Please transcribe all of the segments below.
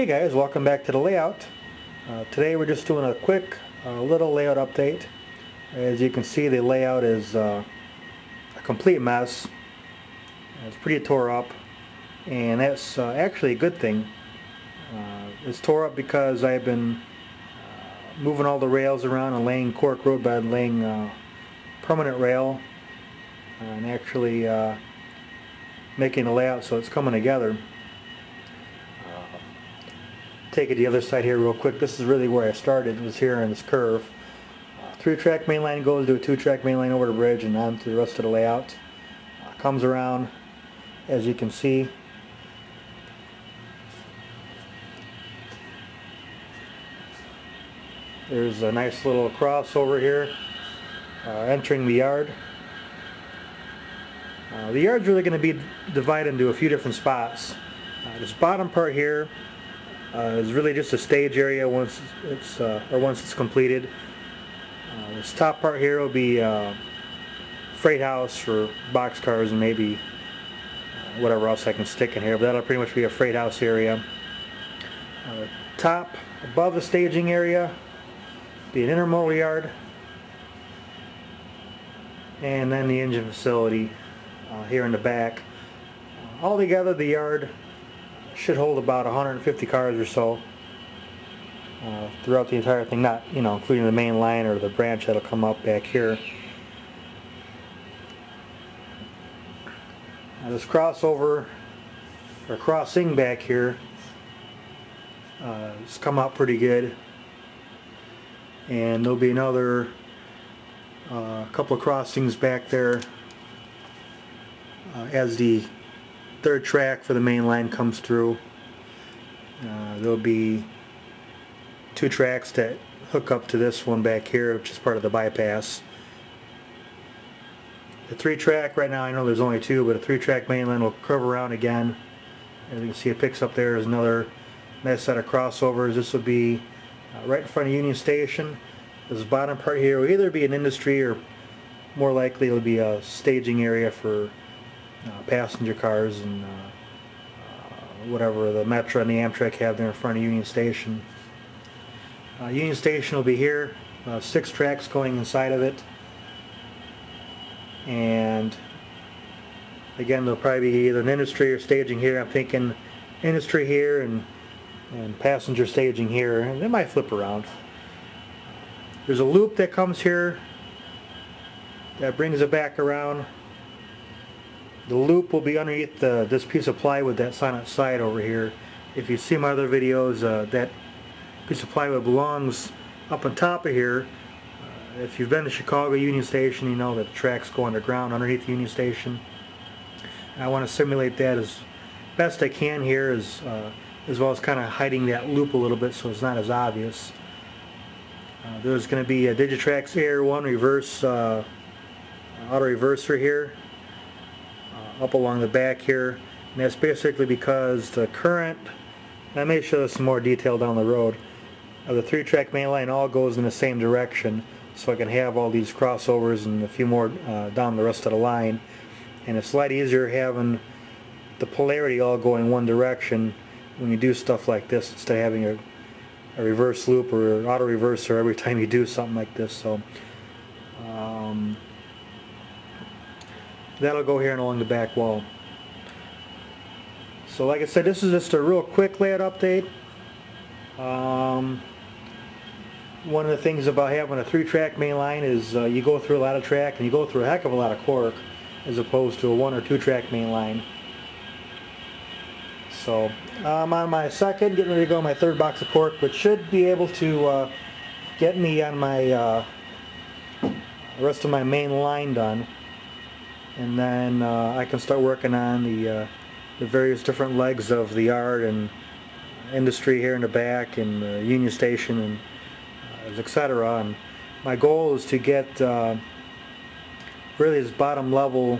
Hey guys, welcome back to the layout. Today we're just doing a quick little layout update. As you can see, the layout is a complete mess. It's pretty tore up, and that's actually a good thing. It's tore up because I've been moving all the rails around and laying cork road bed, laying permanent rail, and actually making the layout so it's coming together. Take it to the other side here real quick. This is really where I started, was here in this curve. 3-track main line goes to a 2-track main line over the bridge and on to the rest of the layout. Comes around, as you can see. There's a nice little crossover here, entering the yard. The yard's really going to be divided into a few different spots. This bottom part here is really just a stage area once it's completed. This top part here will be freight house for box cars and maybe whatever else I can stick in here, but that'll pretty much be a freight house area. Top above the staging area be an intermodal yard, and then the engine facility here in the back. Altogether, the yard should hold about 150 cars or so throughout the entire thing, not including the main line or the branch that'll come up back here. Now this crossover or crossing back here has come out pretty good, and there'll be another couple of crossings back there as the 3rd track for the main line comes through. There'll be 2 tracks that hook up to this one back here, which is part of the bypass. The 3-track, right now I know there's only 2, but a 3-track main line will curve around again. As you can see, it picks up there. There's another nice set of crossovers. This will be right in front of Union Station. This bottom part here will either be an industry or more likely it'll be a staging area for passenger cars and whatever the Metro and the Amtrak have there in front of Union Station. Union Station will be here, 6 tracks going inside of it, and again there'll probably be either an industry or staging here. I'm thinking industry here and passenger staging here, and they might flip around. There's a loop that comes here that brings it back around. The loop will be underneath this piece of plywood that's on its side over here. If you see my other videos, that piece of plywood belongs up on top of here. If you've been to Chicago Union Station, you know that the tracks go underground underneath Union Station. I want to simulate that as best I can here, as well as kind of hiding that loop a little bit so it's not as obvious. There's going to be a Digitrax AR1 reverse auto reverser here. Up along the back here, and that's basically because the current, and I may show this some more detail down the road, the 3-track main line all goes in the same direction, so I can have all these crossovers and a few more down the rest of the line, and it's a lot easier having the polarity all go in one direction when you do stuff like this instead of having a reverse loop or an auto reverser every time you do something like this. So that'll go here and along the back wall. So like I said, this is just a real quick layout update. One of the things about having a 3-track main line is you go through a lot of track and you go through a heck of a lot of cork as opposed to a 1- or 2-track main line. So I'm on my second, getting ready to go on my 3rd box of cork, which should be able to get me on my rest of my main line done. And then I can start working on the various different legs of the yard and industry here in the back and the Union Station and etc. And my goal is to get really this bottom level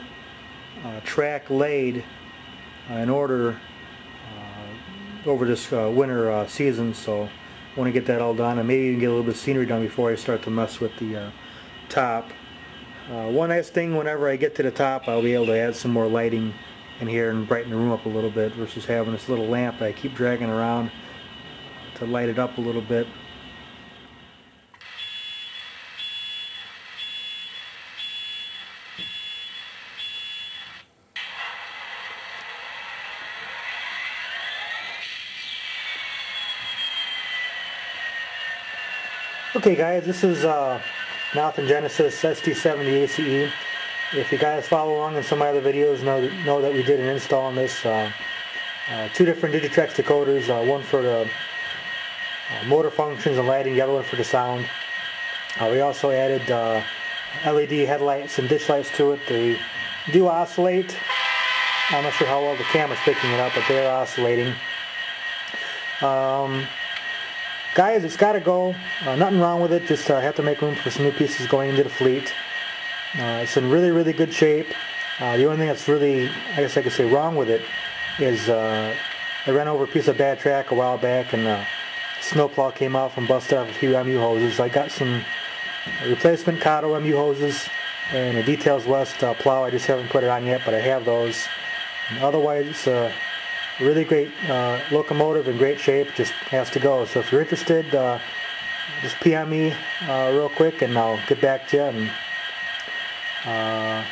track laid in order over this winter season. So I want to get that all done and maybe even get a little bit of scenery done before I start to mess with the top. One nice thing, whenever I get to the top, I'll be able to add some more lighting in here and brighten the room up a little bit versus having this little lamp that I keep dragging around to light it up a little bit. Okay guys, this is Nothing Genesis SD70 ACE. If you guys follow along in some of my other videos, know that we did an install on this. Two different Digitrex decoders, one for the motor functions and lighting, the other one for the sound. We also added LED headlights and ditch lights to it. They do oscillate. I'm not sure how well the camera's picking it up, but they're oscillating. Guys, it's got to go. Nothing wrong with it, just have to make room for some new pieces going into the fleet. It's in really, really good shape. The only thing that's really, I guess I could say, wrong with it is I ran over a piece of bad track a while back, and snowplow came off and busted off a few MU hoses. I got some replacement Kato MU hoses and a Details West plow. I just haven't put it on yet, but I have those. And otherwise, it's a really great locomotive in great shape. Just has to go. So if you're interested, just PM me real quick and I'll get back to you. And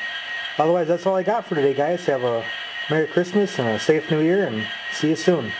otherwise, that's all I got for today, guys. Have a Merry Christmas and a safe New Year, and see you soon.